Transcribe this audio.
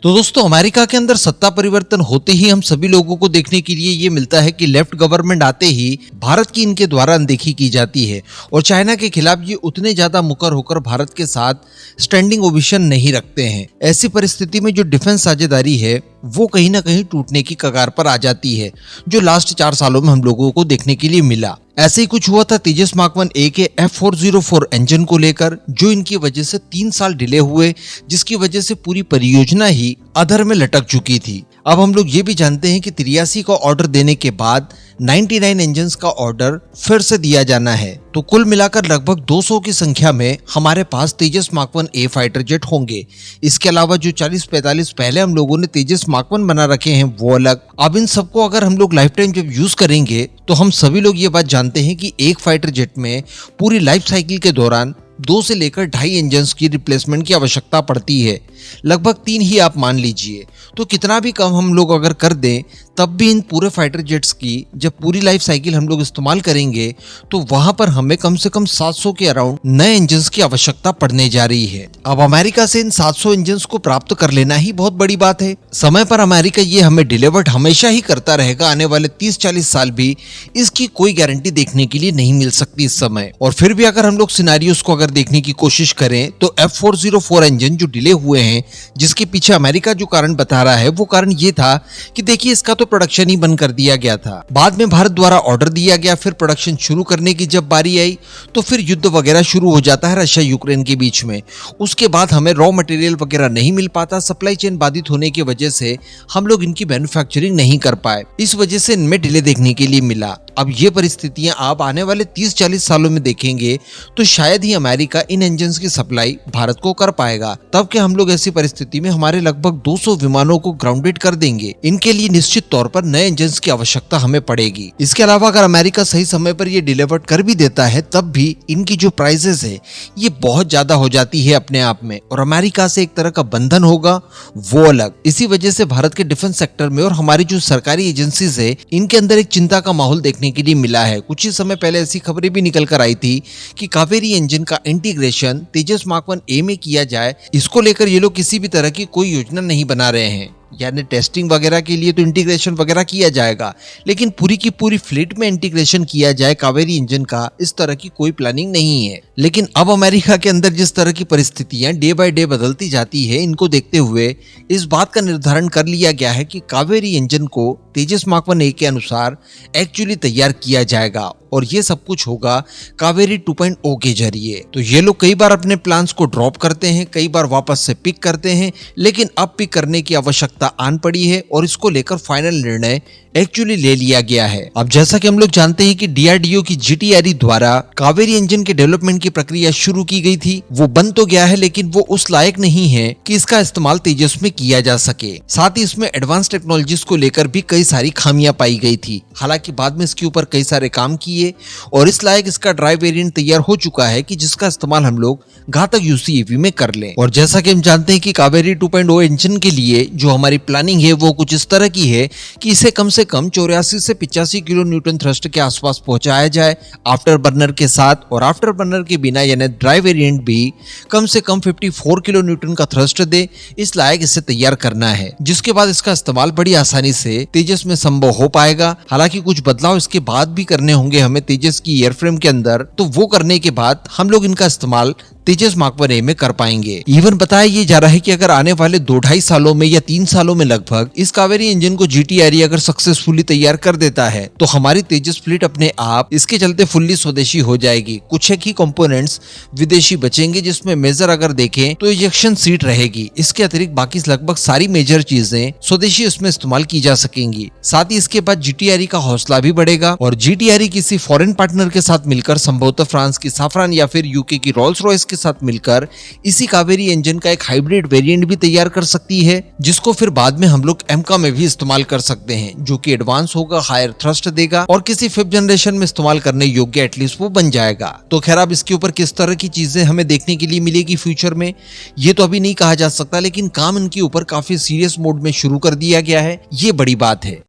तो दोस्तों अमेरिका के अंदर सत्ता परिवर्तन होते ही हम सभी लोगों को देखने के लिए ये मिलता है कि लेफ्ट गवर्नमेंट आते ही भारत की इनके द्वारा अनदेखी की जाती है और चाइना के खिलाफ ये उतने ज्यादा मुकर होकर भारत के साथ स्टैंडिंग ओवेशन नहीं रखते हैं। ऐसी परिस्थिति में जो डिफेंस साझेदारी है वो कहीं ना कहीं टूटने की कगार पर आ जाती है, जो लास्ट 4 सालों में हम लोगों को देखने के लिए मिला। ऐसे ही कुछ हुआ था तेजस मार्क 1A के F404 इंजन को लेकर, जो इनकी वजह से 3 साल डिले हुए, जिसकी वजह से पूरी परियोजना ही अधर में लटक चुकी थी। अब हम लोग ये भी जानते हैं कि 83 का ऑर्डर देने के बाद 99 इंजन्स का ऑर्डर फिर से दिया जाना है, तो कुल मिलाकर लगभग 200 की संख्या में हमारे पास तेजस मार्क 1A फाइटर जेट होंगे। इसके अलावा जो 40-45 पहले हम लोगों ने तेजस मार्क 1 बना रखे हैं वो अलग। अब इन सबको अगर हम लोग लाइफ टाइम जब यूज करेंगे तो हम सभी लोग ये बात जानते हैं कि एक फाइटर जेट में पूरी लाइफ साइकिल के दौरान 2 से लेकर 2.5 इंजन्स की रिप्लेसमेंट की आवश्यकता पड़ती है। लगभग 3 ही आप मान लीजिए, तो कितना भी कम हम लोग अगर कर दें तब भी इन पूरे फाइटर जेट्स की जब पूरी लाइफ साइकिल हम लोग इस्तेमाल करेंगे तो वहां पर हमें कम से कम 700 के अराउंड नए इंजन्स की आवश्यकता पड़ने जा रही है। अब अमेरिका से इन 700 इंजन्स को प्राप्त कर लेना ही बहुत बड़ी बात है। समय पर अमेरिका ये हमें डिलीवर्ड हमेशा ही करता रहेगा, आने वाले 30-40 साल भी इसकी कोई गारंटी देखने के लिए नहीं मिल सकती इस समय। और फिर भी अगर हम लोग सिनेरियोस को अगर देखने की कोशिश करें तो F404 इंजन जो डिले हुए हैं, जिसके पीछे अमेरिका जो कारण बता रहा है वो कारण ये था कि देखिए इसका तो प्रोडक्शन ही बंद कर दिया गया था। बाद में भारत द्वारा ऑर्डर दिया गया, फिर प्रोडक्शन शुरू करने की जब बारी आई तो फिर युद्ध वगैरह शुरू हो जाता है रशिया यूक्रेन के बीच में। उसके बाद हमें रॉ मटेरियल वगैरह नहीं मिल पाता, सप्लाई चेन बाधित होने की वजह से हम लोग इनकी मैन्युफैक्चरिंग नहीं कर पाए, इस वजह से इनमें डिले देखने के लिए मिला। अब ये परिस्थितियां आप आने वाले 30-40 सालों में देखेंगे तो शायद ही अमेरिका इन इंजन्स की सप्लाई भारत को कर पाएगा। तब के हम लोग ऐसी परिस्थिति में हमारे लगभग 200 विमानों को ग्राउंडेड कर देंगे। इनके लिए निश्चित तौर पर नए इंजन्स की आवश्यकता हमें पड़ेगी। इसके अलावा अगर अमेरिका सही समय पर ये डिलीवर कर भी देता है तब भी इनकी जो प्राइसेस है ये बहुत ज्यादा हो जाती है अपने आप में, और अमेरिका से एक तरह का बंधन होगा वो अलग। इसी वजह से भारत के डिफेंस सेक्टर में और हमारी जो सरकारी एजेंसीज है इनके अंदर एक चिंता का माहौल देखने के लिए मिला है। कुछ ही समय पहले ऐसी खबरें भी निकल कर आई थी कि कावेरी इंजन का इंटीग्रेशन तेजस मार्क 1A में किया जाए। इसको लेकर ये लोग किसी भी तरह की कोई योजना नहीं बना रहे हैं, यानी टेस्टिंग वगैरह के लिए तो इंटीग्रेशन वगैरह किया जाएगा, लेकिन पूरी की पूरी फ्लीट में इंटीग्रेशन किया जाए कावेरी इंजन का, इस तरह की कोई प्लानिंग नहीं है। लेकिन अब अमेरिका के अंदर जिस तरह की परिस्थितियां डे बाय डे बदलती जाती है, इनको देखते हुए इस बात का निर्धारण कर लिया गया है कि कावेरी इंजन को तेजस मार्क 1A के अनुसार एक्चुअली तैयार किया जाएगा, और ये सब कुछ होगा कावेरी 2.0 के जरिए। तो ये लोग कई बार अपने प्लान्स को ड्रॉप करते हैं, कई बार वापस से पिक करते हैं, लेकिन अब पिक करने की आवश्यकता आन पड़ी है और इसको लेकर फाइनल निर्णय एक्चुअली ले लिया गया है। अब जैसा कि हम लोग जानते हैं कि DRDO की GTRE द्वारा कावेरी इंजन के डेवलपमेंट की प्रक्रिया शुरू की गई थी। वो बन तो गया है लेकिन वो उस लायक नहीं है कि इसका इस्तेमाल तेजस में किया जा सके। साथ ही इसमें एडवांस टेक्नोलॉजीज को लेकर भी कई सारी खामियां पाई गई थी। हालांकि बाद में इसके ऊपर कई सारे काम किए और इस लायक इसका ड्राइव वेरिएंट तैयार हो चुका है कि जिसका इस्तेमाल हम लोग घातक UCAV में कर लें। और जैसा कि हम जानते हैं कि कावेरी 2.0 इंजन के लिए जो हमारी प्लानिंग है वो कुछ इस तरह की है कि इसे कम से कम 84 से 85 किलो न्यूटन थ्रस्ट के आसपास पहुंचाया जाए आफ्टर बर्नर के साथ, और आफ्टर बर्नर के बिना यानी ड्राइव वेरिएंट भी कम से कम 54 किलो न्यूटन का थ्रस्ट दे, इस लायक इसे तैयार करना है, जिसके बाद इसका इस्तेमाल बड़ी आसानी से तेजस में संभव हो पाएगा। हालांकि कुछ बदलाव इसके बाद भी करने होंगे हमें तेजस की एयरफ्रेम के अंदर, तो वो करने के बाद हम लोग इनका इस्तेमाल तेजस मार्क 1A में कर पाएंगे। इवन बताया ये जा रहा है कि अगर आने वाले 2-2.5 सालों में या 3 सालों में लगभग इस कावेरी इंजन को GTRE अगर सक्सेसफुली तैयार कर देता है तो हमारी तेजस फ्लीट अपने आप इसके चलते फुल्ली स्वदेशी हो जाएगी। कुछ एक ही कंपोनेंट्स विदेशी बचेंगे, जिसमें मेजर अगर देखें तो इजेक्शन सीट रहेगी। इसके अतिरिक्त बाकी लगभग सारी मेजर चीजें स्वदेशी इसमें इस्तेमाल की जा सकेंगी। साथ ही इसके बाद GTRE का हौसला भी बढ़ेगा और GTRE किसी फॉरेन पार्टनर के साथ मिलकर, संभवतः फ्रांस की साफरान या फिर UK की रोल्स रॉयस के साथ मिलकर इसी कावेरी इंजन का एक हाइब्रिड वेरिएंट भी तैयार कर सकती है, जिसको फिर बाद में हम लोग एमका में भी इस्तेमाल कर सकते हैं, जो कि एडवांस होगा, हायर थ्रस्ट देगा और किसी 5th जनरेशन में इस्तेमाल करने योग्य एटलीस्ट वो बन जाएगा। तो खैर अब इसके ऊपर किस तरह की चीजें हमें देखने के लिए मिलेगी फ्यूचर में ये तो अभी नहीं कहा जा सकता, लेकिन काम इनके ऊपर काफी सीरियस मोड में शुरू कर दिया गया है, ये बड़ी बात है।